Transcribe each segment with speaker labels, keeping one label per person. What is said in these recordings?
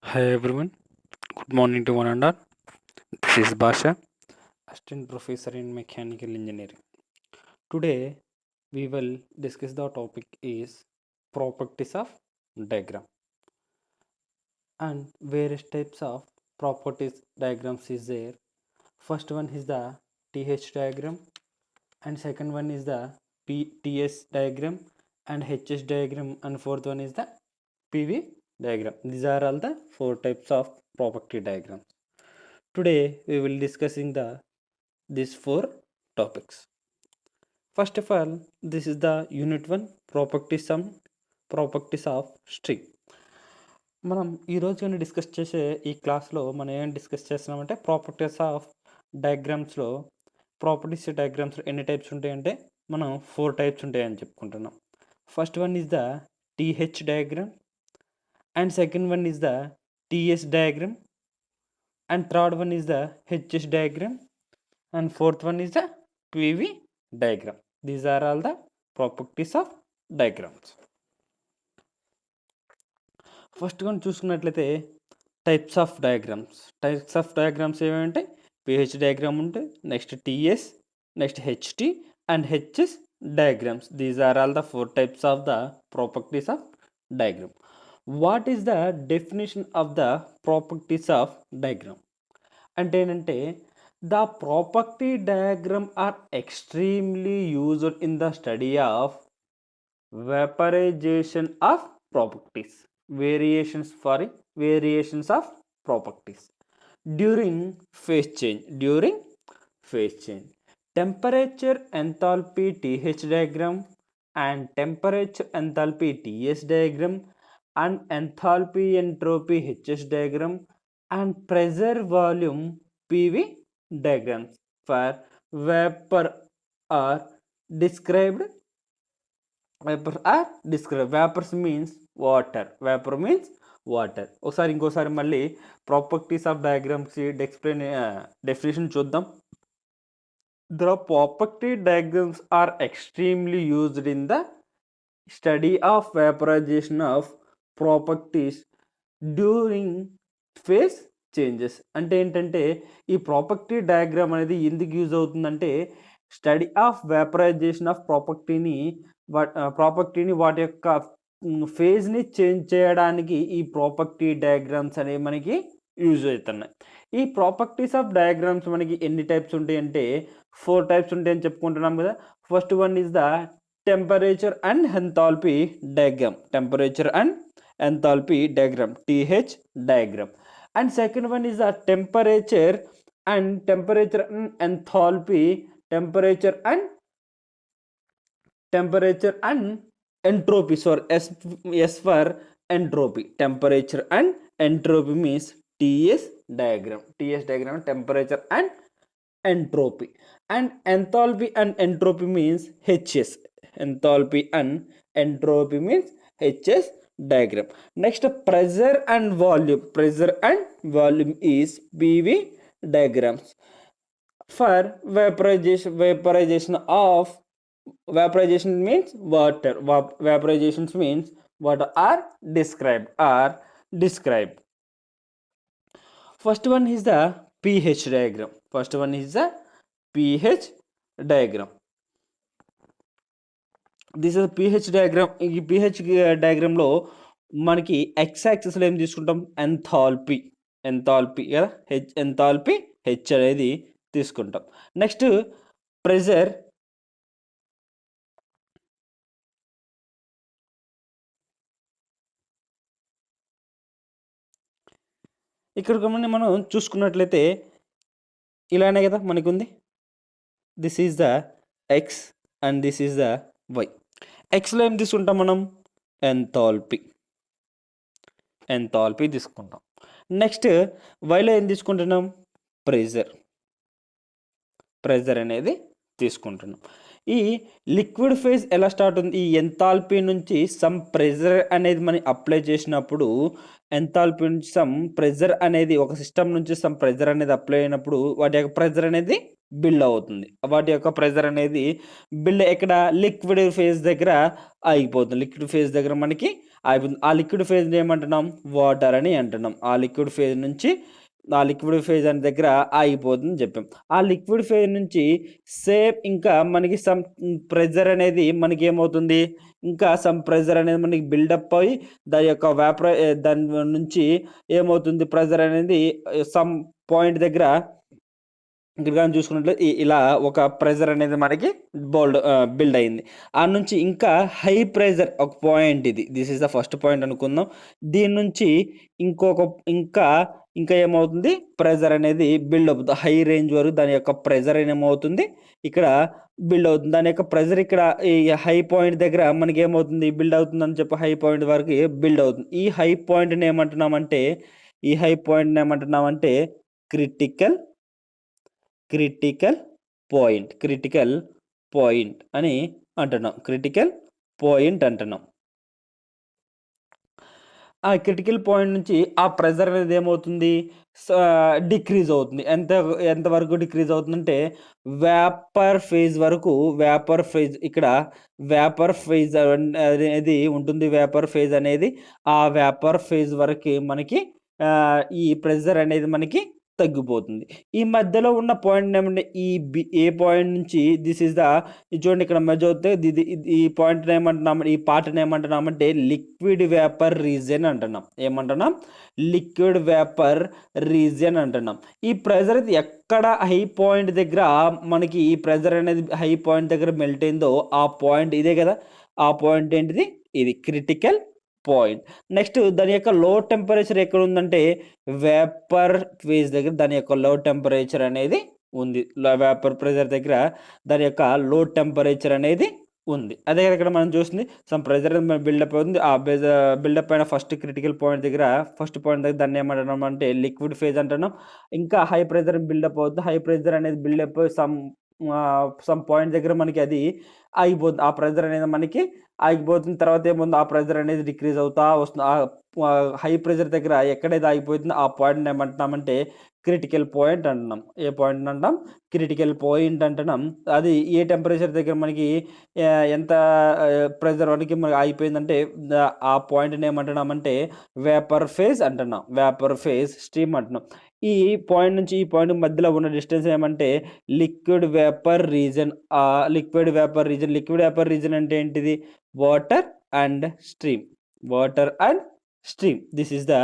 Speaker 1: Hi everyone, good morning to one and all. This is Basha, Assistant Professor in Mechanical Engineering. Today we will discuss the topic is properties of diagram and various types of properties diagrams is there. First one is the TH diagram and second one is the TS diagram and HS diagram and fourth one is the PV diagram. These are all the four types of property diagrams. Today we will discussing these four topics. First of all, this is the unit 1 properties of string. మనం ఈరోజు కానీ discuss చేసే ఈ క్లాస్లో మనం ఏం discuss చేస్తున్నామంటే properties of డయాగ్రామ్స్లో ఎన్ని టైప్స్ ఉంటాయంటే మనం 4 టైప్స్ ఉంటాయని చెప్పుకుంటున్నాం. First one is the TH diagram and second one is the TS diagram and third one is the HS diagram and fourth one is the PV diagram. These are all the properties of diagrams. First one చూసుకున్నట్లయితే types of diagrams ఏమంటే PH diagram ఉంటాయి, next TS, next HT and HS diagrams. These are all the 4 types of the properties of diagram. What is the definition of the properties of diagram? అంటే ఏంటంటే the property diagram are extremely used in the study of vaporization of properties, variations of properties during phase change, temperature enthalpy TH diagram and temperature enthalpy TS diagram and enthalpy entropy HS diagram and pressure volume PV diagrams for vapor are described. Vapors means water. Vapor means water. ఇంకోసారి మళ్ళీ properties of diagrams definition చూద్దాం. The property diagrams are extremely used in the study of vaporization of properties during phase changes. అంటే ఏంటంటే ఈ property diagram అనేది ఎందుకు use అవుతుందంటే study of vaporisation of ప్రాపర్టీని వాటి యొక్క ఫేజ్ని చేంజ్ చేయడానికి ఈ ప్రాపర్టీ డయాగ్రామ్స్ అనేవి మనకి యూజ్ అవుతున్నాయి. ఈ ప్రాపర్టీస్ ఆఫ్ డయాగ్రామ్స్ మనకి ఎన్ని టైప్స్ ఉంటాయి అంటే 4 టైప్స్ ఉంటాయని చెప్పుకుంటున్నాం కదా. First one is the temperature and enthalpy diagram, TH diagram. And second one is the temperature and enthalpy, temperature and entropy. S for entropy. Temperature and entropy means TS diagram, temperature and entropy. And enthalpy and entropy means HS. Enthalpy and entropy means HS diagram. Next, pressure and volume is PV diagrams. For vaporization means water. Vaporizations means water are described. First one is the pH diagram. This is pH diagram. ఈ pH డయాగ్రామ్లో మనకి X యాక్సిస్లో ఏం తీసుకుంటాం, enthalpy కదా, enthalpy H అనేది తీసుకుంటాం. Next pressure, ఇక్కడ మనం చూసుకున్నట్లయితే ఇలానే కదా మనకు ఉంది. This is the X and this is the Y. ఎక్స్లో ఏం తీసుకుంటాం మనం, ఎంథాల్పీ తీసుకుంటాం. నెక్స్ట్ వైలో ఏం తీసుకుంటున్నాం, ప్రెజర్ అనేది తీసుకుంటున్నాం. ఈ లిక్విడ్ ఫేజ్ ఎలా స్టార్ట్ ఉంది, ఈ ఎంథాల్పీ నుంచి సమ్ ప్రెజర్ అనేది మనం అప్లై చేసినప్పుడు, ఎంథాల్పీ నుంచి సమ్ ప్రెజర్ అనేది ఒక సిస్టమ్ నుంచి సమ్ ప్రెజర్ అనేది అప్లై అయినప్పుడు వాటి యొక్క ప్రెజర్ అనేది బిల్డ్ అవుతుంది. వాటి యొక్క ప్రెజర్ అనేది బిల్డ్ ఎక్కడ లిక్విడ్ ఫేజ్ దగ్గర ఆగిపోతుంది. లిక్విడ్ ఫేజ్ దగ్గర మనకి ఆగిపోతుంది. ఆ లిక్విడ్ ఫేజ్ని ఏమంటున్నాం? వాటర్ అని అంటున్నాం. ఆ లిక్విడ్ ఫేజ్ నుంచి ఆ లిక్విడ్ ఫేజ్ అనే దగ్గర ఆగిపోతుందని చెప్పాం. ఆ లిక్విడ్ ఫేజ్ నుంచి సేమ్ ఇంకా మనకి సమ్ ప్రెజర్ అనేది మనకి ఏమవుతుంది? ఇంకా సమ్ ప్రెజర్ అనేది మనకి బిల్డప్ అయ్యి దాని యొక్క దాని నుంచి ఏమవుతుంది? ప్రెజర్ అనేది సమ్ పాయింట్ దగ్గర ఇక్కడ కానీ చూసుకున్నట్లయితే ఇలా ఒక ప్రెజర్ అనేది మనకి బిల్డ్ అయింది. ఆ నుంచి ఇంకా హై ప్రెజర్ ఒక point this is the first point అనుకుందాం. దీని నుంచి ఇంకా ఇంకా ఏమవుతుంది? ప్రెజర్ అనేది బిల్డ్ అవుతుంది. హై రేంజ్ వరకు దాని యొక్క ప్రెజర్ ఏమవుతుంది? ఇక్కడ బిల్డ్ అవుతుంది. దాని యొక్క ప్రెజర్ ఇక్కడ ఈ హై పాయింట్ దగ్గర మనకి ఏమవుతుంది? బిల్డ్ అవుతుందని చెప్పి హై పాయింట్ వరకు బిల్డ్ అవుతుంది. ఈ హై పాయింట్ని ఏమంటున్నామంటే క్రిటికల్ పాయింట్ అని అంటున్నాం. ఆ క్రిటికల్ పాయింట్ నుంచి ఆ ప్రెజర్ అనేది ఏమవుతుంది? డిక్రీజ్ అవుతుంది. ఎంతవరకు డిక్రీజ్ అవుతుందంటే వేపర్ ఫేజ్ వరకు. ఇక్కడ వేపర్ ఫేజ్ అనేది ఉంటుంది. వేపర్ ఫేజ్ అనేది ఆ వేపర్ ఫేజ్ వరకు మనకి ఈ ప్రెజర్ అనేది మనకి తగ్గిపోతుంది. ఈ మధ్యలో ఉన్న పాయింట్ ఏమంటే ఏ పాయింట్ నుంచి దిస్ ఈస్ ద చూడండి ఇక్కడ మధ్య అవుతే ఈ పాయింట్ ఏమంటున్నాం? ఈ పార్ట్ని ఏమంటున్నామంటే లిక్విడ్ వేపర్ రీజియన్ అంటున్నాం. ఏమంటున్నాం? లిక్విడ్ వేపర్ రీజియన్ అంటున్నాం. ఈ ప్రెజర్ ఎక్కడ హై పాయింట్ దగ్గర మనకి ఈ ప్రెజర్ అనేది హై పాయింట్ దగ్గర మెల్ట్ అయిందో ఆ పాయింట్ ఇదే కదా. ఆ పాయింట్ ఏంటిది? ఇది క్రిటికల్ పాయింట్. నెక్స్ట్ దాని యొక్క లో టెంపరేచర్ ఎక్కడ ఉందంటే వేపర్ ఫేజ్ దగ్గర దాని యొక్క లో టెంపరేచర్ అనేది ఉంది. వేపర్ ప్రెజర్ దగ్గర దాని యొక్క లో టెంపరేచర్ అనేది ఉంది. అదే ఇక్కడ మనం చూస్తుంది సమ్ ప్రెజర్ బిల్డప్ అవుతుంది. ఆ బిల్డప్ అయిన ఫస్ట్ పాయింట్ దగ్గర దాన్ని ఏమంటున్నాం అంటే లిక్విడ్ ఫేజ్ అంటున్నాం. ఇంకా హై ప్రెజర్ బిల్డప్ అవుతుంది. హై ప్రెజర్ అనేది బిల్డప్ సమ్ పాయింట్ దగ్గర మనకి అది ఆగిపోతుంది. ఆ ప్రెజర్ అనేది మనకి ఆగిపోతుంది. తర్వాత ఏముంది? ఆ ప్రెజర్ అనేది డిక్రీజ్ అవుతా వస్తుంది. ఆ హై ప్రెజర్ దగ్గర ఎక్కడైతే ఆగిపోతుందో ఆ పాయింట్ ఏమంటున్నామంటే క్రిటికల్ పాయింట్ అంటున్నాం. ఏ పాయింట్ అంటాం? క్రిటికల్ పాయింట్ అంటున్నాం. అది ఏ టెంపరేచర్ దగ్గర మనకి ఎంత ప్రెజర్ వరకు మనకి ఆగిపోయిందంటే ఆ పాయింట్ని ఏమంటున్నామంటే వేపర్ ఫేజ్ అంటున్నాం. వేపర్ ఫేజ్ స్ట్రీమ్ అంటున్నాం. ఈ పాయింట్ నుంచి ఈ పాయింట్ మధ్యలో ఉన్న డిస్టెన్స్ ఏమంటే liquid vapour reason. Liquid vapour reason అంటే ఏంటిది? Water and stream. This is the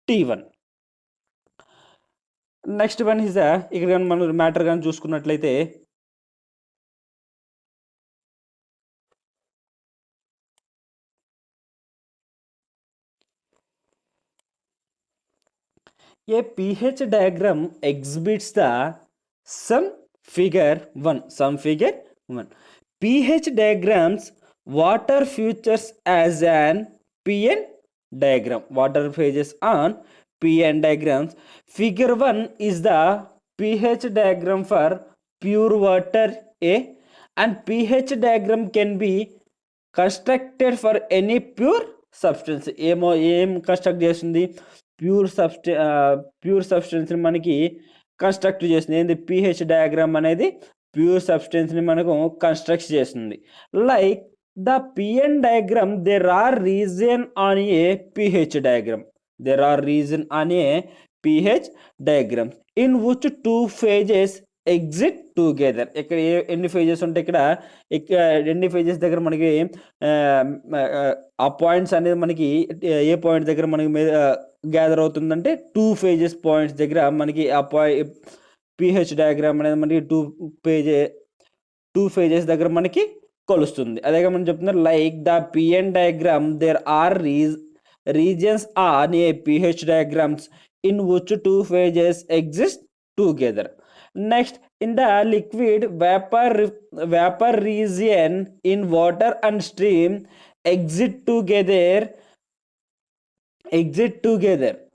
Speaker 1: T1. Next one is ఇక్కడ కానీ మనం మ్యాటర్ కానీ చూసుకున్నట్లయితే a pH diagram exhibits the some figure 1. pH diagrams water features as an PN diagram. Water phases on PN diagrams. Figure 1 is the pH diagram for pure water A, and pH diagram can be constructed for any pure substance. ఏం construct చేస్తుంది? Pure సబ్స్టెన్స్ని మనకి construct చేస్తుంది. ఏంది? pH diagram అనేది pure సబ్స్టెన్స్ని మనకు construct చేస్తుంది. Like the PN diagram there are region on a pH diagram in which two phases exit together. ఇక్కడ ఎన్ని ఫేజెస్ ఉంటాయి? ఇక్కడ ఎన్ని ఫేజెస్ దగ్గర మనకి ఆ పాయింట్స్ అనేది మనకి ఏ పాయింట్ దగ్గర మనకి గ్యాదర్ అవుతుందంటే 2 ఫేజెస్ పాయింట్స్ దగ్గర మనకి ఆ pH డయాగ్రామ్ అనేది మనకి 2 ఫేజెస్ దగ్గర మనకి కలుస్తుంది. అదే మనం చెప్తున్నారు like the PN diagram there are regions on a pH diagrams in which two phases exist together. Next, in the liquid vapor region in water and stream exit together.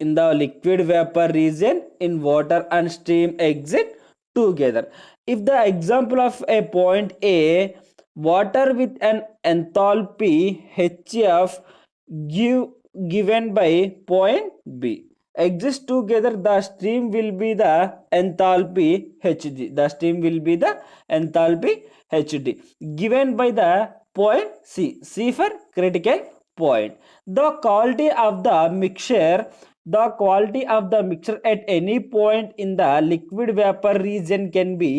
Speaker 1: In the liquid vapor region in water and stream exit together. If the example of a point A, water with an enthalpy HF given by point B. exist together, the stream will be the enthalpy hd. The stream will be the enthalpy hd given by the point c for critical point. The quality of the mixture, the quality of the mixture at any point in the liquid vapor region can be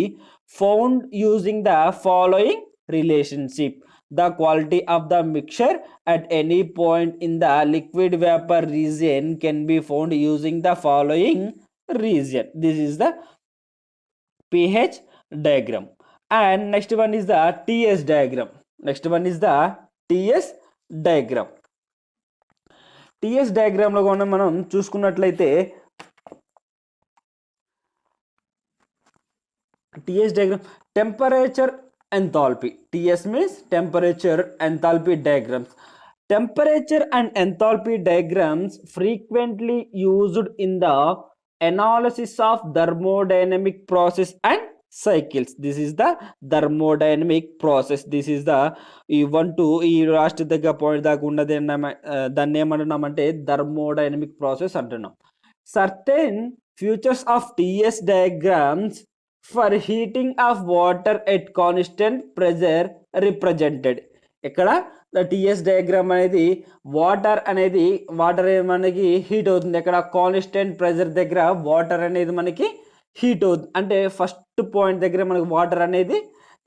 Speaker 1: found using the following relationship. The quality of the mixture at any point in the liquid vapor region can be found using the following region. This is the pH diagram. And next one is the TS diagram. Next one is the TS diagram. TS diagram లో కూడా మనం చూసుకున్నట్లయితే TS diagram, temperature enthalpy. TS means temperature enthalpy diagrams. Temperature and enthalpy diagrams frequently used in the analysis of thermodynamic process and cycles. This is the thermodynamic process. This is the ఈ 1 to ఈ last దగ్గర point దాకా ఉన్నది దాన్ని ఏమంటున్నామంటే thermodynamic process అంటున్నాం. Certain features of TS diagrams for heating of water at constant pressure represented. ఇక్కడ TS diagram అనేది water మనకి హీట్ అవుతుంది. ఇక్కడ కాన్స్టెంట్ ప్రెజర్ దగ్గర వాటర్ అనేది మనకి హీట్ అవుతుంది. అంటే ఫస్ట్ పాయింట్ దగ్గర మనకి వాటర్ అనేది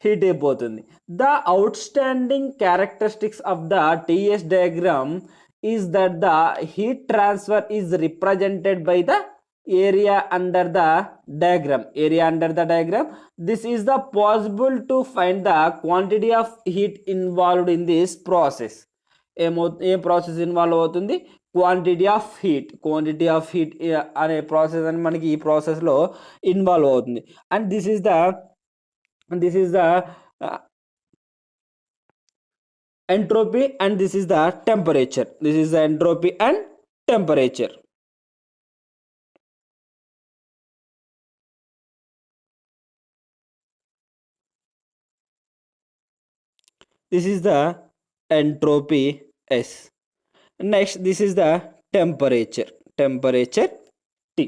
Speaker 1: హీట్ అయిపోతుంది. The out standing characteristics of the TS diagram is that the heat transfer is represented by the area under the diagram. This is the possible to find the quantity of heat involved in this process. A process involve అవుతుంది? Quantity of heat అనే process అని మనకి ఈ ప్రాసెస్లో involve అవుతుంది. And this is the entropy and this is the temperature. This is the entropy and temperature. This is the entropy S. Next, this is the temperature T.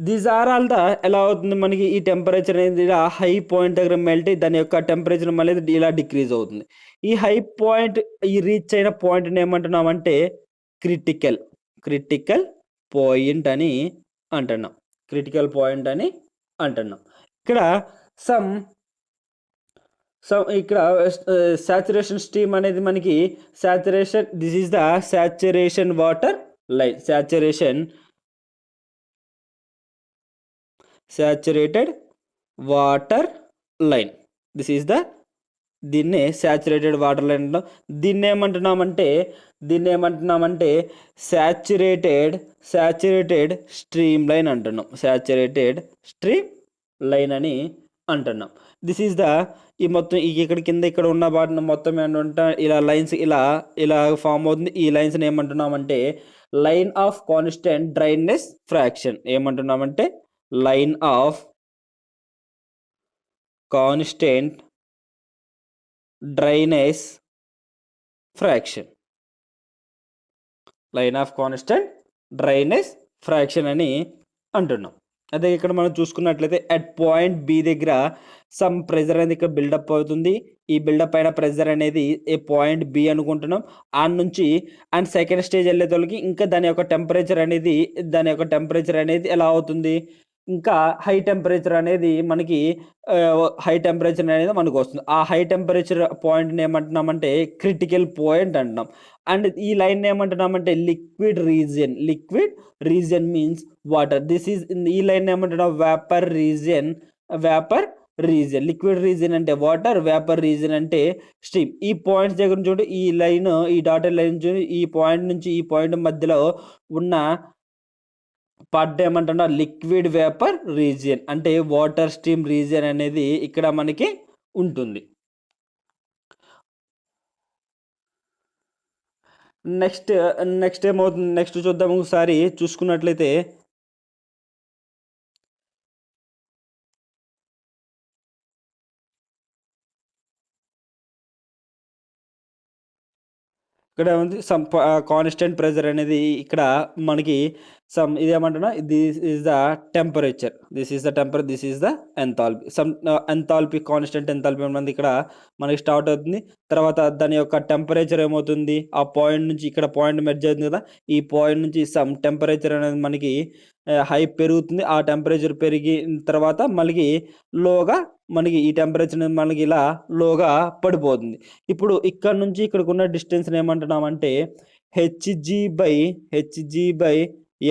Speaker 1: These are all the ఎలా అవుతుంది మనకి ఈ temperature అనేది ఇలా high point దగ్గర melt అయ్యి దాని యొక్క టెంపరేచర్ మళ్ళీ ఇలా డిక్రీజ్ అవుతుంది. ఈ హై పాయింట్ ఈ రీచ్ అయిన పాయింట్ని ఏమంటున్నామంటే క్రిటికల్ పాయింట్ అని అంటున్నాం. ఇక్కడ ఇక్కడ సాచురేషన్ స్ట్రీమ్ అనేది మనకి saturation, this is the saturation water line, saturated water line. This is the దీన్నే సాచురేటెడ్ వాటర్ లైన్. దీన్ని ఏమంటున్నామంటే సాచురేటెడ్ స్ట్రీమ్ లైన్ అంటున్నాం. సాచురేటెడ్ స్ట్రీమ్ లైన్ అని అంటున్నాం. దిస్ ఈస్ ద ఈ మొత్తం ఇక్కడ కింద ఇక్కడ ఉన్న వాటిని మొత్తం ఏంటంటే ఇలా లైన్స్ ఇలా ఫామ్ అవుతుంది. ఈ లైన్స్ని ఏమంటున్నామంటే line of constant dryness fraction. ఏమంటున్నామంటే line of constant dryness fraction. అని అంటున్నాం. అదే ఇక్కడ మనం చూసుకున్నట్లయితే అట్ పాయింట్ బి దగ్గర సమ్ ప్రెజర్ అనేది ఇక్కడ బిల్డప్ అవుతుంది. ఈ బిల్డప్ అయిన ప్రెజర్ అనేది ఏ పాయింట్ బి అనుకుంటున్నాం. నుంచి అండ్ సెకండ్ స్టేజ్ వెళ్ళేతోళ్ళకి ఇంకా దాని యొక్క టెంపరేచర్ అనేది ఎలా అవుతుంది, ఇంకా హై టెంపరేచర్ అనేది మనకి వస్తుంది. ఆ హై టెంపరేచర్ పాయింట్ని ఏమంటున్నామంటే క్రిటికల్ పాయింట్ అంటున్నాం. అండ్ ఈ లైన్ ఏమంటున్నామంటే liquid region means water. This is ఈ లైన్ ఏమంటున్నాం వేపర్ రీజియన్. లిక్విడ్ రీజియన్ అంటే వాటర్, వేపర్ రీజియన్ అంటే స్ట్రీమ్. ఈ పాయింట్స్ దగ్గర చూడండి, ఈ డాటెడ్ లైన్ చూడండి, ఈ పాయింట్ నుంచి ఈ పాయింట్ మధ్యలో ఉన్న పార్ట్ ఏమంటున్నా లిక్విడ్ వేపర్ రీజియన్ అంటే వాటర్ స్ట్రీమ్ రీజియన్ అనేది ఇక్కడ మనకి ఉంటుంది. నెక్స్ట్ ఏమవుతుంది, నెక్స్ట్ చూద్దాం. ఒకసారి చూసుకున్నట్లయితే ఇక్కడ ఉంది కాన్స్టెంట్ ప్రెజర్ అనేది ఇక్కడ మనకి సమ్ ఇదేమంటున్నా this is the temperature, this is the temperature, this is the enthalpy. Some enthalpy constant enthalpy ఉన్నది ఇక్కడ మనకి స్టార్ట్ అవుతుంది. తర్వాత దాని యొక్క టెంపరేచర్ ఏమవుతుంది, ఆ పాయింట్ నుంచి ఇక్కడ పాయింట్ మెర్జ్ అవుతుంది కదా, ఈ పాయింట్ నుంచి సమ్ టెంపరేచర్ అనేది మనకి హై పెరుగుతుంది. ఆ టెంపరేచర్ పెరిగిన తర్వాత మళ్ళీ లోగా మనకి ఈ టెంపరేచర్ మనకి ఇలా లోగా పడిపోతుంది. ఇప్పుడు ఇక్కడ నుంచి ఇక్కడికి ఉన్న డిస్టెన్స్ ఏమంటున్నామంటే హెచ్జీ బై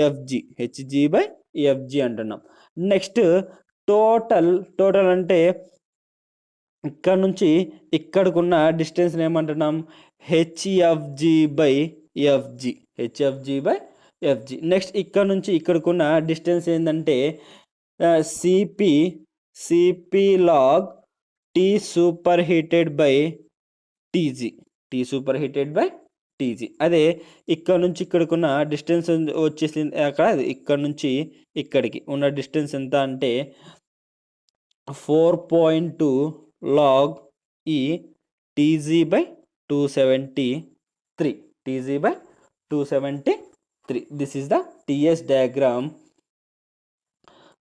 Speaker 1: ఎఫ్జీ అంటున్నాం. నెక్స్ట్ టోటల్ అంటే ఇక్కడ నుంచి ఇక్కడికి ఉన్న డిస్టెన్స్ ఏమంటున్నాం హెచ్ఎఫ్జీ బై ఎఫ్జీ. నెక్స్ట్ ఇక్కడ నుంచి ఇక్కడికి ఉన్న డిస్టెన్స్ ఏంటంటే CP log T super heated by TG. అదే ఇక్కడ నుంచి ఇక్కడికి ఉన్న డిస్టెన్స్ వచ్చేసి అక్కడ ఇక్కడ నుంచి ఇక్కడికి ఉన్న డిస్టెన్స్ ఎంత అంటే 4.2 log e TG by 273. This is the TS diagram.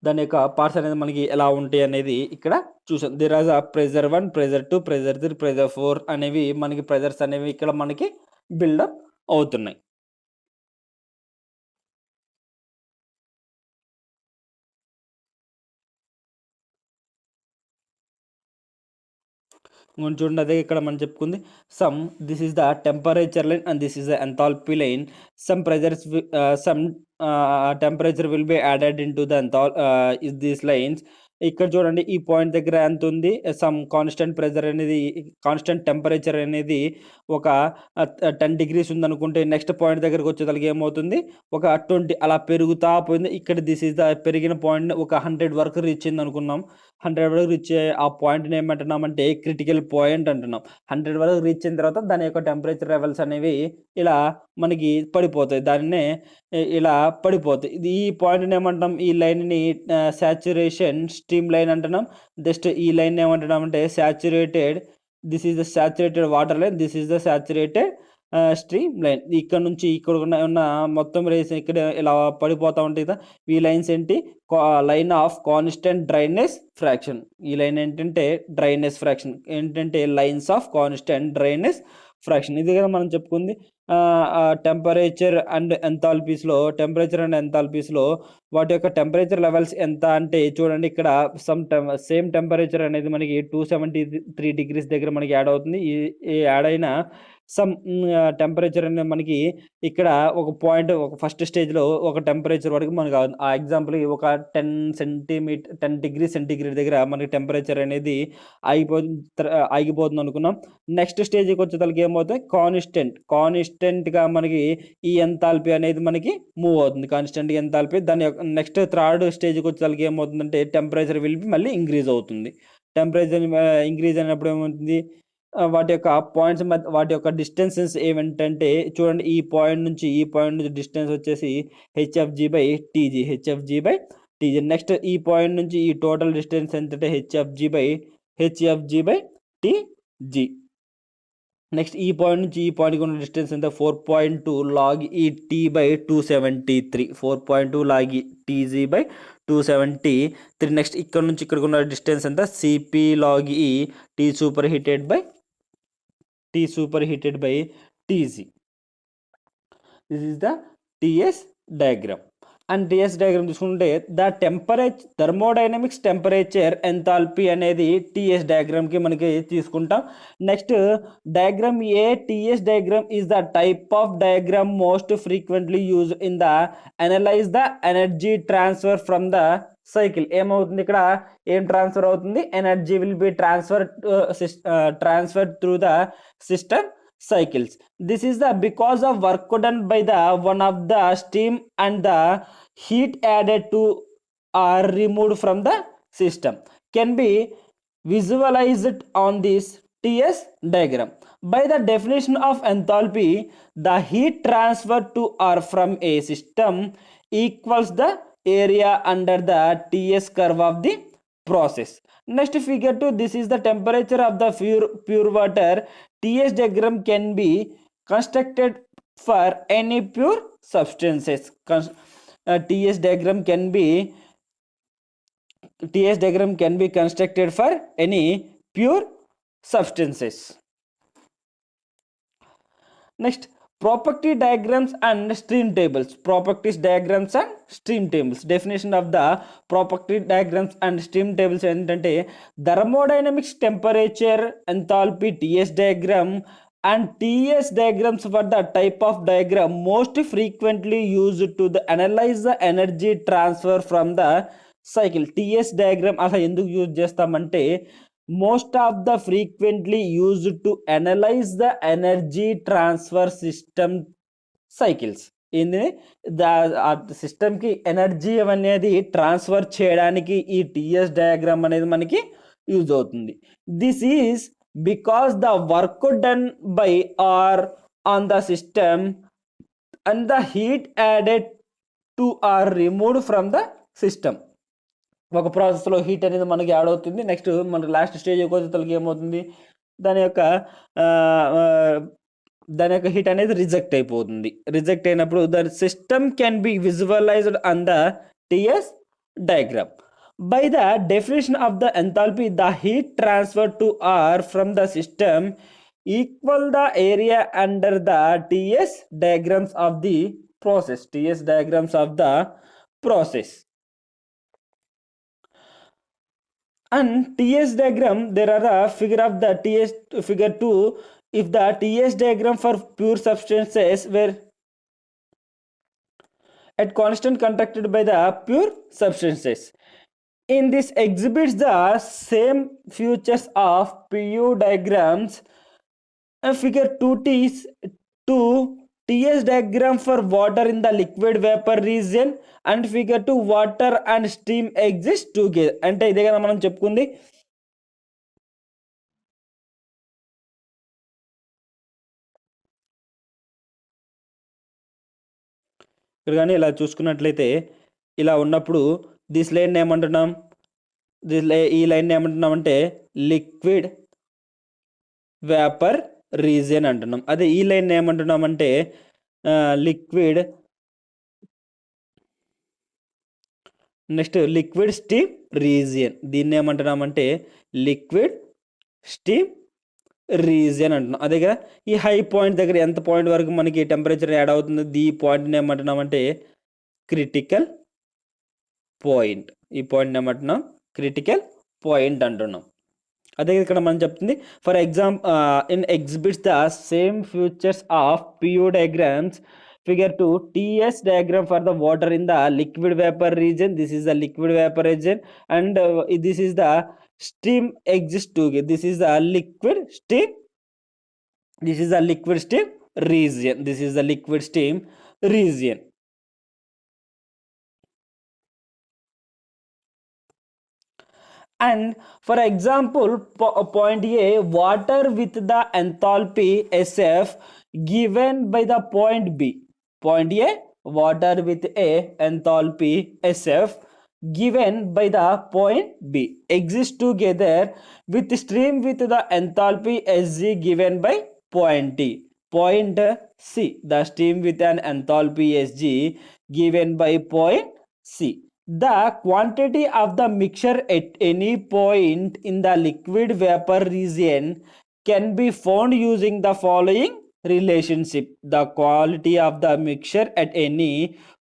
Speaker 1: దాని యొక్క పార్ట్స్ అనేది మనకి ఎలా ఉంటాయి అనేది ఇక్కడ చూసాం. There are pressure 1, pressure 2, pressure 3, pressure 4 అనేవి మనకి ప్రెజర్స్ అనేవి ఇక్కడ మనకి బిల్డప్ అవుతున్నాయి. చూడండి, అదే ఇక్కడ మనం చెప్పుకుంది this is the temperature line and this is the enthalpy line. Some pressures temperature will be added in to the these lines. ఇక్కడ చూడండి ఈ పాయింట్ దగ్గర ఎంత ఉంది, సమ్ కాన్స్టెంట్ ప్రెజర్ అనేది కాన్స్టెంట్ టెంపరేచర్ అనేది ఒక 10 degrees ఉందనుకుంటే నెక్స్ట్ పాయింట్ దగ్గరకు వచ్చేదానికి ఏమవుతుంది ఒక 20 అలా పెరుగుతా పోయింది. ఇక్కడ దిస్ ఈజ్ ద పెరిగిన పాయింట్ ఒక 100 వరకు రీచ్ అయింది అనుకున్నాం. 100 వరకు రీచ్ ఆ పాయింట్ని ఏమంటున్నామంటే క్రిటికల్ పాయింట్ అంటున్నాం. 100 వరకు రీచ్ అయిన తర్వాత దాని యొక్క టెంపరేచర్ లెవెల్స్ అనేవి ఇలా మనకి పడిపోతాయి, దానినే ఇలా పడిపోతాయి. ఈ పాయింట్ని ఏమంటాం, ఈ లైన్ని సాచురేషన్ స్ట్రీమ్ లైన్ అంటున్నాం. జస్ట్ ఈ లైన్ ఏమంటున్నాం అంటే saturated, this is the saturated water line, this is the saturated stream line. ఇక్కడ నుంచి ఇక్కడ ఉన్న మొత్తం రేస్ ఇక్కడ ఇలా పడిపోతూ ఉంటాయి కదా. ఈ లైన్స్ ఏంటి, line of constant drainage fraction. ఈ లైన్ ఏంటంటే డ్రైనేజ్ ఫ్రాక్షన్ ఏంటంటే lines of constant drainage fraction. ఇది కదా మనం చెప్పుకుంది. టెంపరేచర్ అండ్ ఎంథాల్పీస్లో వాటి యొక్క టెంపరేచర్ లెవెల్స్ ఎంత అంటే చూడండి, ఇక్కడ సేమ్ టెంపరేచర్ అనేది మనకి 273 degrees దగ్గర మనకి యాడ్ అవుతుంది. ఈ యాడ్ అయిన సమ్ టెంపరేచర్ అనేది మనకి ఇక్కడ ఒక పాయింట్, ఒక ఫస్ట్ స్టేజ్లో ఒక టెంపరేచర్ వరకు మనకి ఆ ఎగ్జాంపుల్ ఒక 10 degrees సెంటీగ్రేడ్ దగ్గర మనకి టెంపరేచర్ అనేది ఆగిపోతుంది అనుకున్నాం. నెక్స్ట్ స్టేజ్కి వచ్చేసరికి ఏమవుతుంది, కాన్స్టెంట్గా మనకి ఈ ఎంథాల్పీ అనేది మనకి మూవ్ అవుతుంది. కాన్స్టెంట్ ఎంథాల్పీ దాని యొక్క నెక్స్ట్ థర్డ్ స్టేజ్కి వచ్చేసరికి ఏమవుతుందంటే టెంపరేచర్ విల్ బి మళ్ళీ ఇంక్రీజ్ అవుతుంది. టెంపరేచర్ ఇంక్రీజ్ అయినప్పుడు ఏమవుతుంది, వాటి యొక్క పాయింట్స్ మధ్య వాటి యొక్క డిస్టెన్సెస్ ఏమిటంటే చూడండి, ఈ పాయింట్ నుంచి డిస్టెన్స్ వచ్చేసి హెచ్ఎఫ్జీ బై టీజీ. నెక్స్ట్ ఈ పాయింట్ నుంచి ఈ టోటల్ డిస్టెన్స్ ఏంటంటే హెచ్ఎఫ్జీ బై టీజీ. నెక్స్ట్ ఈ పాయింట్ నుంచి ఈ పాయింట్కి ఉన్న డిస్టెన్స్ ఎంత 4.2 log e T by 273. 4.2 log e TG by 273. Next ఇక్కడ నుంచి ఇక్కడికి ఉన్న డిస్టెన్స్ ఎంత CP log e T super heated by TG. This is the TS diagram. And TS diagram చూసుకుంటే ద థర్మోడైనమిక్స్ టెంపరేచర్ ఎంథాల్పీ అనేది TS డయాగ్రామ్కి మనకి తీసుకుంటాం. Next diagram TS diagram is the type of diagram most frequently use in the analyse the energy transfer from the cycle. ఏమవుతుంది ఇక్కడ, ఏం transfer అవుతుంది, energy will be transfer through the system cycles. This is the because of work done by the one of the steam and the heat added to or removed from the system can be visualized on this TS diagram. By the definition of enthalpy, the heat transfer to or from a system equals the area under the TS curve of the process. Next figure 2, this is the temperature of the pure water. TS diagram can be constructed for any pure substances. TS diagram can be constructed for any pure substances. Next, property diagrams and stream tables. Properties diagrams and stream tables. Definition of the property diagrams and stream tables ఏంటంటే thermodynamics temperature enthalpy TS diagram and TS diagrams for the type of diagram most frequently used to analyze the energy transfer from the cycle. TS diagram అసలు ఎందుకు use చేస్తామంటే most of the frequently used to analyze the energy transfer system cycles. ఏంది సిస్టమ్కి energy అనేది transfer చేయడానికి ఈ TS diagram అనేది మనకి యూజ్ అవుతుంది. This is because the work done by or on the system and the heat added to or removed from the system. ఒక ప్రాసెస్లో హీట్ అనేది మనకి యాడ్ అవుతుంది. నెక్స్ట్ మనకి లాస్ట్ స్టేజ్ వచ్చేసరికి ఏమవుతుంది, దాని యొక్క హీట్ అనేది రిజెక్ట్ అయిపోతుంది. రిజెక్ట్ అయినప్పుడు the system can be visualized on the TS diagram. By the definition of the enthalpy the heat transfer to or from the system equal the area under the TS diagrams of the process. TS diagrams of the process. And TS diagram, there are a figure of the TS figure 2. If the TS diagram for pure substances were at constant conducted by the pure substances, in this exhibits the same features of PU diagrams. Figure 2 TS diagram for water in the liquid vapor region and figure 2 water and steam exist together. అంటే ఇదే కదా మనం చెప్పుకుంది. ఇక్కడ కానీ ఇలా చూసుకున్నట్లయితే ఇలా ఉన్నప్పుడు దిస్ లైన్ ఏమంటున్నాం, ఈ లైన్ ఏమంటున్నాం అంటే లిక్విడ్ వేపర్ రీజియన్ అంటున్నాం. అదే ఈ లైన్ ఏమంటున్నాం అంటే liquid, next liquid steam region. దీన్ని ఏమంటున్నామంటే లిక్విడ్ స్టీమ్ రీజియన్ అంటున్నాం. అదే కదా ఈ హై పాయింట్ దగ్గర ఎంత పాయింట్ వరకు మనకి టెంపరేచర్ యాడ్ అవుతుంది, ఈ పాయింట్ని ఏమంటున్నామంటే క్రిటికల్ పాయింట్. ఈ పాయింట్ ఏమంటున్నాం క్రిటికల్ పాయింట్ అంటున్నాం. అదే ఇక్కడ మనం చెప్తుంది for in exhibits the same features of PU diagrams. Figure 2 TS diagram for the water in the liquid vapor region. This is the liquid vapor region and this is the steam exists together. This is the liquid steam. This is the liquid steam region. This is the liquid steam region. And for example, point A, water with the enthalpy SF given by the point B. Point A, water with a enthalpy SF given by the point B exist together with stream with the enthalpy SG given by point T. Point C, the stream with an enthalpy SG given by point C. The quantity of the mixture at any point in the liquid vapor region can be found using the following relationship. The quality of the mixture at any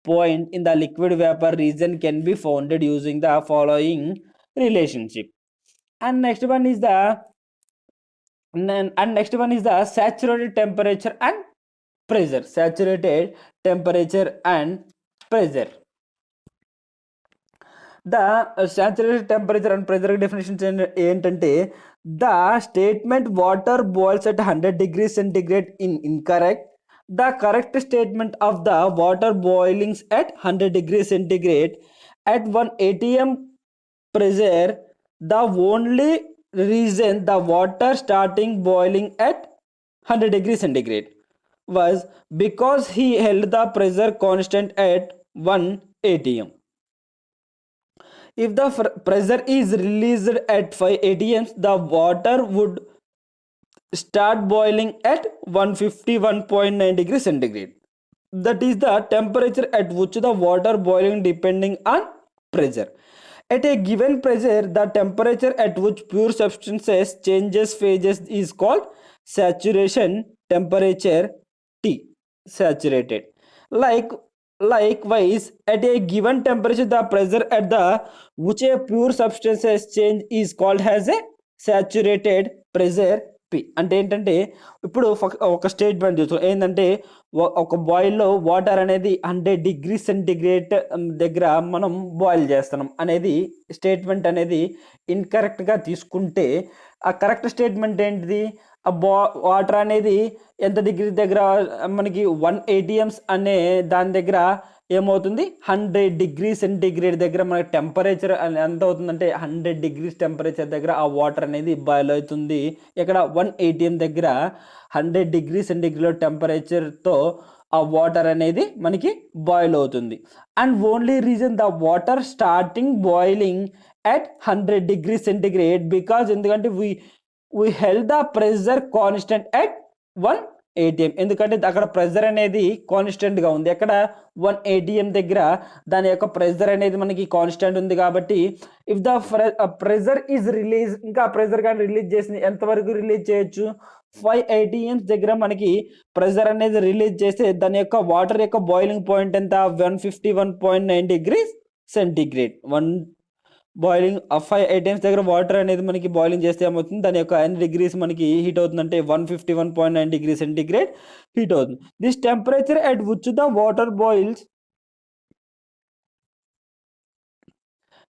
Speaker 1: point in the liquid vapor region can be found using the following relationship. And next one is the saturated temperature and pressure. Saturated temperature and pressure. The saturated temperature and pressure definition ఏంటంటే the statement water boils at 100 degrees centigrade in incorrect. The correct statement of the water boiling at 100 degrees centigrade at 1 atm pressure, the only reason the water starting boiling at 100 degrees centigrade was because he held the pressure constant at 1 atm. If the pressure is released at 5 atm, the water would start boiling at 151.9 degrees centigrade. that is the temperature at which the water boiling depending on pressure. At a given pressure, the temperature at which pure substances changes phases is called saturation temperature, T, saturated. Like likewise, at a given temperature, the pressure at the which a pure substances change is called as a saturated pressure, P. అంటే ఏంటంటే ఇప్పుడు ఒక statement చూస్తాం ఏంటంటే ఒక బాయిల్లో water అనేది 100 degree centigrade దగ్గర మనం బాయిల్ చేస్తున్నాం అనేది స్టేట్మెంట్ అనేది ఇన్కరెక్ట్గా తీసుకుంటే ఆ కరెక్ట్ స్టేట్మెంట్ ఏంటిది? ఆ వాటర్ అనేది ఎంత డిగ్రీ దగ్గర మనకి 1 atms అనే దాని దగ్గర ఏమవుతుంది? 100 డిగ్రీ సెంటిగ్రేడ్ దగ్గర మనకి టెంపరేచర్ ఎంత అవుతుందంటే 100 డిగ్రీస్ టెంపరేచర్ దగ్గర ఆ వాటర్ అనేది బాయిల్ అవుతుంది. ఇక్కడ 1 atm దగ్గర 100 డిగ్రీ సెంటిగ్రేడ్ టెంపరేచర్తో ఆ వాటర్ అనేది మనకి బాయిల్ అవుతుంది. And only reason the water starting boiling at 100 degree centigrade because ఎందుకంటే we held the pressure constant at 1 atm. ఎందుకంటే అక్కడ ప్రెజర్ అనేది కాన్స్టెంట్గా ఉంది. ఎక్కడ 1 atm దగ్గర దాని యొక్క ప్రెజర్ అనేది మనకి కాన్స్టెంట్ ఉంది కాబట్టి if the pressure is release, ఇంకా ప్రెజర్ కానీ రిలీజ్ చేసింది ఎంతవరకు రిలీజ్ చేయొచ్చు? 5 atms దగ్గర మనకి ప్రెజర్ అనేది రిలీజ్ చేస్తే దాని యొక్క వాటర్ యొక్క బాయిలింగ్ పాయింట్ ఎంత? 151.9 degrees సెంటిగ్రేడ్. బాయిలింగ్ 5 atms దగ్గర వాటర్ అనేది మనకి బాయిలింగ్ చేస్తే ఏమవుతుంది? దాని యొక్క ఎన్ని డిగ్రీస్ మనకి హీట్ అవుతుందంటే 151.9 degrees సెంటిగ్రేడ్ హీట్ అవుతుంది. This temperature at which the water boils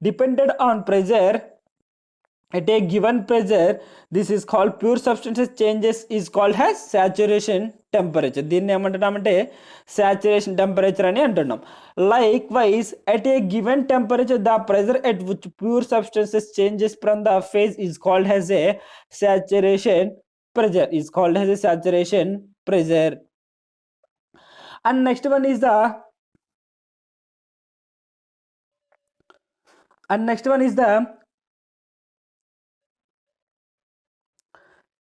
Speaker 1: depended on pressure at a given pressure, this is called pure substances changes is called as saturation temperature. దీన్ని ఏమంటున్నామంటే saturation temperature అని అంటున్నాం. Likewise, at a given temperature, the pressure at which pure substances changes from the phase is called as a saturation pressure. Is called as a saturation pressure. And next one is the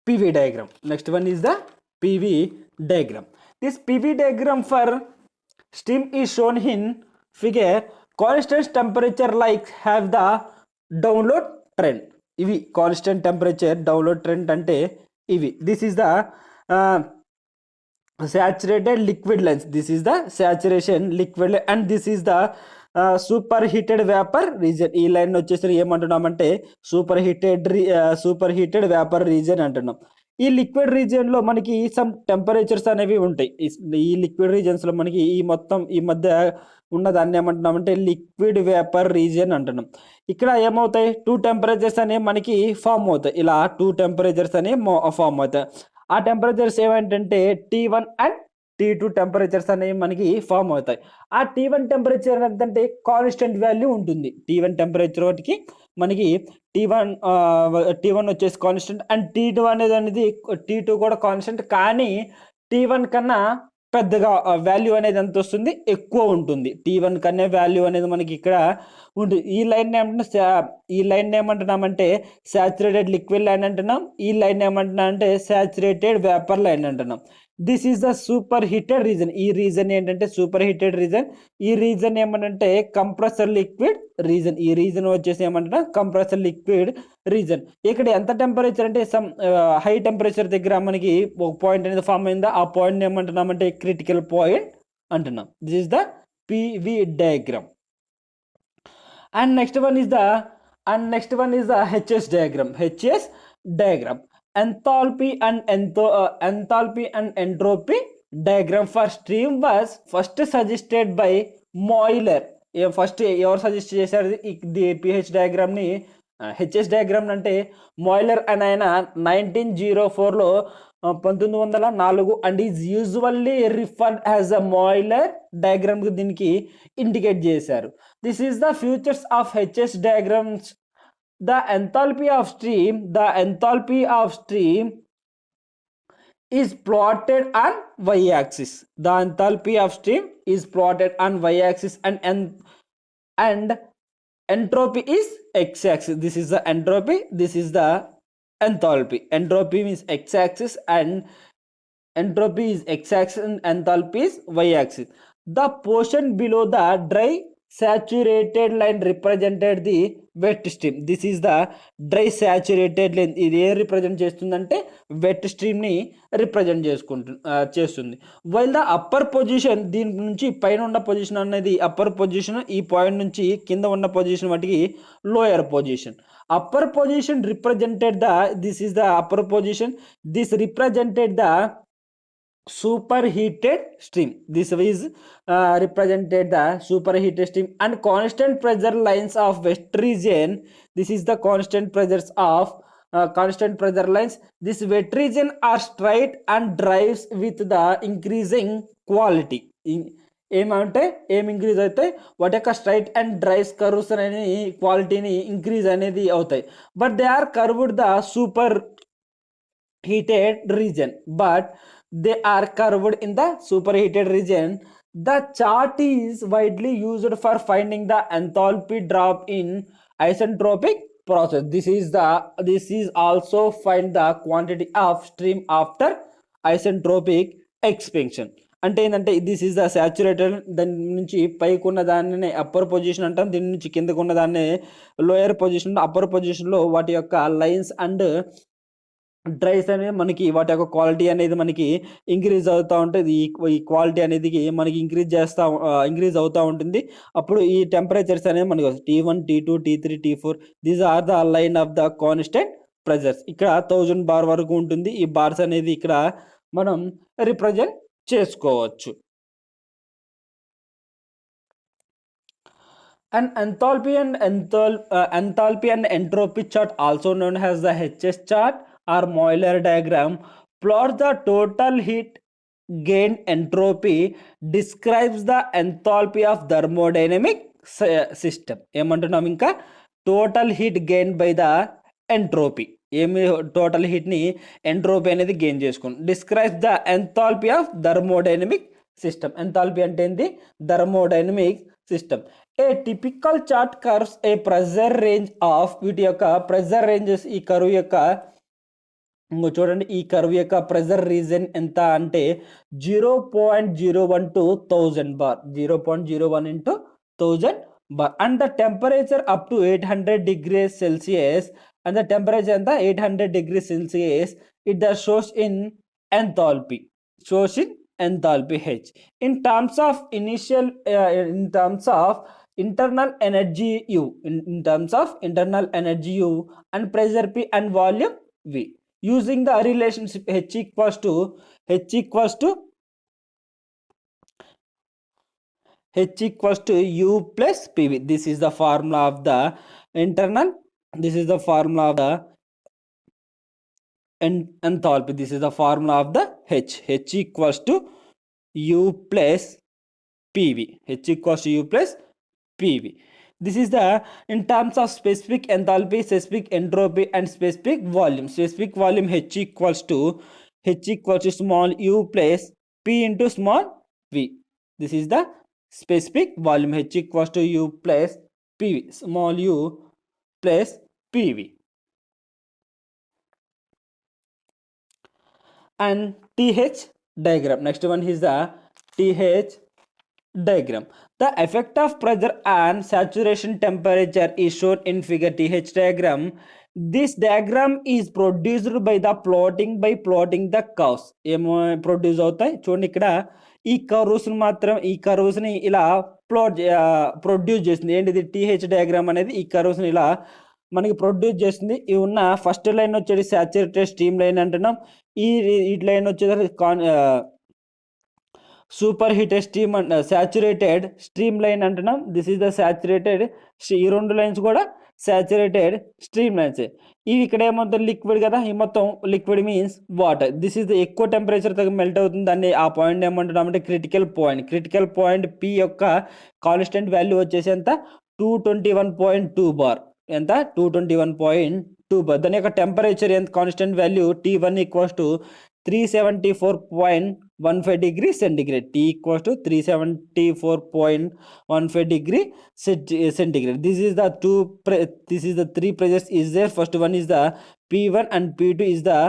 Speaker 1: PV diagram. Next one is the PV diagram. This PV diagram for steam is shown in figure. Constant temperature like have the downward trend. ఇవి constant temperature downward trend అంటే ఇవి. This is the saturated liquid lines. This is the saturation liquid line and this is the super heated vapour reason. ఈ line వచ్చేసరికి ఏమంటున్నామంటే super heated vapour reason అంటున్నాం. ఈ liquid రీజియన్లో మనకి some temperatures అనేవి ఉంటాయి. ఈ లిక్విడ్ రీజియన్స్లో మనకి ఈ మధ్య ఉన్నదాన్ని ఏమంటున్నామంటే లిక్విడ్ వేపర్ రీజియన్ అంటున్నాం. ఇక్కడ ఏమవుతాయి? 2 టెంపరేచర్స్ అనేవి మనకి ఫామ్ అవుతాయి. ఇలా 2 టెంపరేచర్స్ అనేవి ఫామ్ అవుతాయి. ఆ టెంపరేచర్స్ ఏమంటే T1 అండ్ T2 టెంపరేచర్స్ అనేవి మనకి ఫామ్ అవుతాయి. ఆ T1 టెంపరేచర్ ఎంతంటే కాన్స్టెంట్ వాల్యూ ఉంటుంది. T1 టెంపరేచర్ ఒకటికి మనకి T1 వచ్చేసి కాన్స్టెంట్ అండ్ T2 అనేది T2 కూడా కాన్స్టెంట్. కానీ T1 కన్నా పెద్దగా వాల్యూ అనేది ఎంత వస్తుంది? ఎక్కువ ఉంటుంది. T1 కన్నా వాల్యూ అనేది మనకి ఇక్కడ ఉంటుంది. ఈ లైన్ ఏమంటున్నామంటే సాచురేటెడ్ లిక్విడ్ లైన్ అంటున్నాం. ఈ లైన్ ఏమంటున్నా అంటే సాచురేటెడ్ వేపర్ లైన్ అంటున్నాం. This is the super heated reason. ఈ రీజన్ ఏంటంటే సూపర్ హీటెడ్ రీజన్. ఈ రీజన్ ఏమంటే కంప్రెసర్ లిక్విడ్ రీజన్. ఈ రీజన్ వచ్చేసి ఏమంటున్నా కంప్రెసర్ లిక్విడ్ రీజన్. ఇక్కడ ఎంత టెంపరేచర్ అంటే సమ్ హై టెంపరేచర్ దగ్గర మనకి ఒక పాయింట్ అనేది ఫామ్ అయిందా? ఆ పాయింట్ ఏమంటున్నామంటే క్రిటికల్ పాయింట్ అంటున్నాం. This is the PV diagram. And next one is the HS diagram. HS diagram. Enthalpy and entropy diagram for stream was first suggested by Moiler. First ఎవరు suggest చేశారు ఇది PH డయాగ్రామ్ని? HS diagram అంటే Mollier అని ఆయన 1904లో 1904 and is usually referred as a Mollier diagram దీనికి indicate చేశారు. This is the features of HS diagrams. The enthalpy of stream is plotted on y-axis. The enthalpy of stream is plotted on y-axis and entropy is x-axis. This is the entropy. This is the enthalpy. Entropy means x-axis and entropy is x-axis and enthalpy is y-axis. The portion below the dry saturated line represented the wet stream. This is the dry saturated line. ఇది ఏ represent చేస్తుందంటే wet stream ని represent చేస్తుంది. While the upper position, దీని నుంచి పైన ఉన్న position అనేది upper position, ఈ పాయింట్ నుంచి కింద ఉన్న పొజిషన్ వాటికి lower position. Upper position represented the, this is the upper position, this represented the superheated stream. This is represented the superheated stream and constant pressure lines of west region. This is the constant pressures of constant pressure lines. This wet region are straight and drives with the increasing quality. ఏమంటే ఏం increase అవుతాయి, వాటి యొక్క straight and drives curves అనేది క్వాలిటీని increase అనేది అవుతాయి. But they are curved the super heated region, but they are curved in the superheated region. The chart is widely used for finding the enthalpy drop in isentropic process. This is also find the quantity of stream after isentropic expansion. అంటే ఏంటంటే this is the saturated, దాని నుంచి పైకి ఉన్న దాన్ని upper position అంటాం, దీని నుంచి కిందకు ఉన్న దాన్ని లోయర్ పొజిషన్. అప్పర్ పొజిషన్లో వాటి యొక్క లైన్స్ అండ్ డ్రైస్ అనేది మనకి వాటి యొక్క క్వాలిటీ అనేది మనకి ఇంక్రీజ్ అవుతూ ఉంటుంది. ఈ క్వాలిటీ అనేది మనకి ఇంక్రీజ్ అవుతూ ఉంటుంది. అప్పుడు ఈ టెంపరేచర్స్ అనేవి మనకి T1, T2, T3, T4 these are the line of the constant pressures. ఇక్కడ 1000 బార్ వరకు ఉంటుంది. ఈ బార్స్ అనేది ఇక్కడ మనం రిప్రజెంట్ చేసుకోవచ్చు. An enthalpy and entropy chart, also known as the HS chart or Euler diagram, plots the total heat gain entropy, describes the enthalpy of thermodynamic system. ఏమంటున్నాం ఇంకా total heat gain by the entropy. ఏమి total హీట్ని entropy అనేది gain చేసుకోండి. Describes the enthalpy of thermodynamic system. Enthalpy అంటే ఏంటి? Thermodynamic system. A typical chart curves A pressure range of, వీటి యొక్క pressure ranges, ఈ కర్వ్ యొక్క చూడండి, ఈ కర్వ్ యొక్క ప్రెజర్ రీజన్ ఎంత అంటే 0.01 to 1000 bar, 0.01 into 1000 bar, and the temperature up to 800 degrees Celsius, and the temperature and the 800 degrees Celsius, it does shows in enthalpy, H in terms of in terms of internal energy U, in terms of internal energy U and pressure P and volume V, using the relationship H equals to U plus PV. This is the formula of the internal, this is the formula of the enthalpy, this is the formula of the H equals to U plus PV, H equals to U plus PV. This is the in terms of specific enthalpy, specific entropy and specific volume. Specific volume H equals to small u plus P into small v. This is the specific volume H equals to U plus PV, small u plus PV. And TH diagram. Next one is the TH diagram. The effect of pressure and saturation temperature is shown in figure TH diagram. This diagram is produced by plotting the curves. ఏమో produce అవుతాయి చూడండి, ఇక్కడ ఈ curves మాత్రం, ఈ కర్వ్స్ని ఇలా produce చేసింది. ఏంటిది? TH డయాగ్రామ్ అనేది ఈ కర్వ్స్ని ఇలా మనకి ప్రొడ్యూస్ చేస్తుంది. ఇవి ఉన్న ఫస్ట్ లైన్ వచ్చేది సాచురేటెడ్ స్ట్రీమ్ లైన్ అంటున్నాం. ఈ లైన్ వచ్చేది super heated stream and saturated stream line అంటున్నాం. దిస్ ఈజ్ ద సాచురేటెడ్, ఈ రెండు లైన్స్ కూడా సాచురేటెడ్ స్ట్రీమ్ లైన్స్. ఇవి ఇక్కడ ఏమవుతుంది? లిక్విడ్ కదా, ఈ మొత్తం liquid means water. This is the ఎక్కువ టెంపరేచర్ దగ్గర మెల్ట్ అవుతుంది. దాన్ని ఆ పాయింట్ ఏమంటున్నాం అంటే క్రిటికల్ పాయింట్. P యొక్క కాన్స్టెంట్ వాల్యూ వచ్చేసి ఎంత? 221.2 బార్. ఎంత? 221.2 బార్. దాని యొక్క టెంపరేచర్ ఎంత? Constant value T1 equals to 374.15 degree centigrade. T equals to 374.15 degree centigrade. This is the three pressures is there. First one is the P1 and P2 is the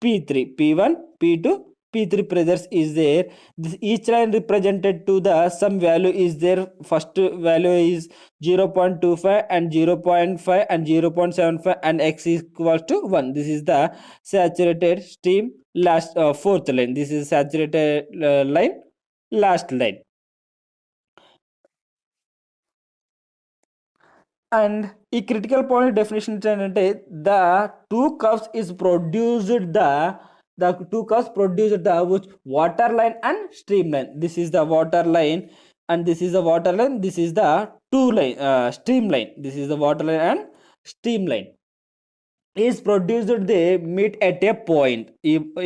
Speaker 1: P3. P1, P2, P3 pressures is there. Each line represented to the some value is there. First value is 0.25 and 0.5 and 0.75 and x is equal to 1. This is the saturated stream last fourth line. This is saturated line last line. And ఈ critical point definition ఏంటంటే the two curves is produced the two curves produced the which water line and stream line. This is the water line and this is the water line. This is the two line stream line. This is the water line and stream line is produced. They meet at a point.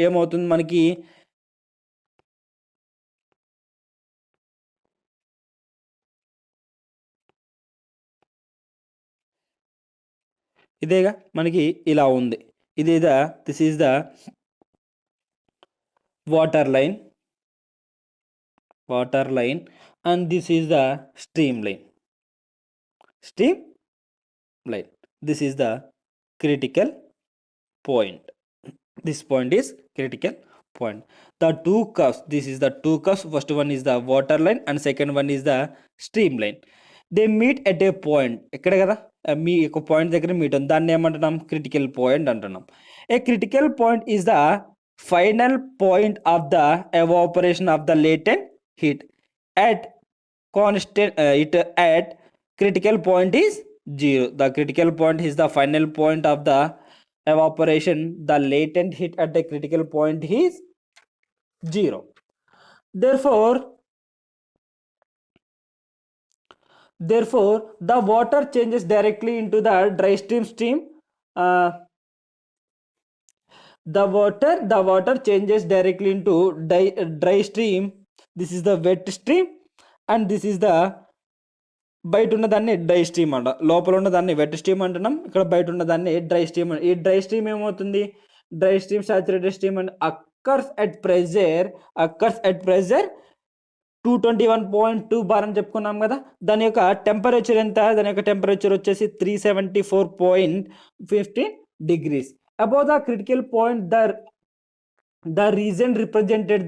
Speaker 1: ఏమవుతుంది మనకి ఇదేగా మనకి ఇలా ఉంది. ఇదేదా this is the water line and this is the stream line. This is the critical point. This point is critical point. The two curves, this is the two curves. First one is the water line and second one is the stream line. They meet at a point. ఎక్కడ కదా మీ ఒక point దగ్గర meet ఉంది. దాన్ని ఏమంటున్నాం critical point అంటున్నాం. A critical point is the final point of the evaporation of the latent heat at constant at critical point is 0. The critical point is the final point of the evaporation. The latent heat at the critical point is 0. Therefore the water changes directly into the dry stream. The water changes directly into dry stream. This is the wet stream and this is the బయట ఉన్నదాన్ని dry stream అంట. లోపల ఉన్నదాన్ని wet stream అంటున్నాం. ఇక్కడ బయట ఉన్నదాన్ని dry stream. ఈ డ్రై స్ట్రీమ్ ఏమవుతుంది? Dry stream saturated stream and occurs at pressure 221.2 bar అని చెప్పుకున్నాం కదా. దాని యొక్క టెంపరేచర్ ఎంత? దాని యొక్క టెంపరేచర్ వచ్చేసి 374.15 degrees. Above the critical point, the region represented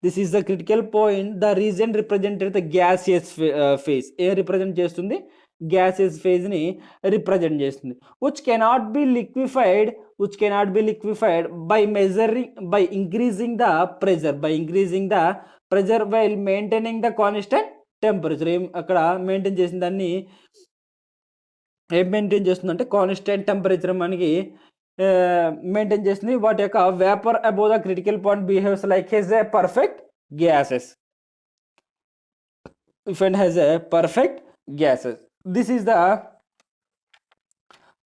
Speaker 1: this is the critical point. The region represented the gaseous phase. A represent చేస్తుంది? gaseous phase ని రిప్రజెంట్ చేస్తుంది. which cannot be liquefied by increasing the pressure while maintaining the constant temperature. అక్కడ maintain చేసిన దాన్ని ఏం maintain చేస్తుందంటే constant temperature మనకి maintain చేస్తుంది. వాటి యొక్క vapour above the critical point behaves like his a perfect gases. if it has a perfect gases. This is the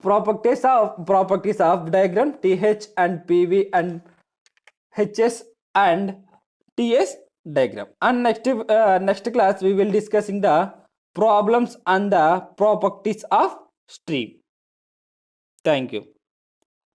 Speaker 1: properties of diagram TH and PV and HS and TS diagram. And next class we will discussing the problems and the properties of stream. Thank you.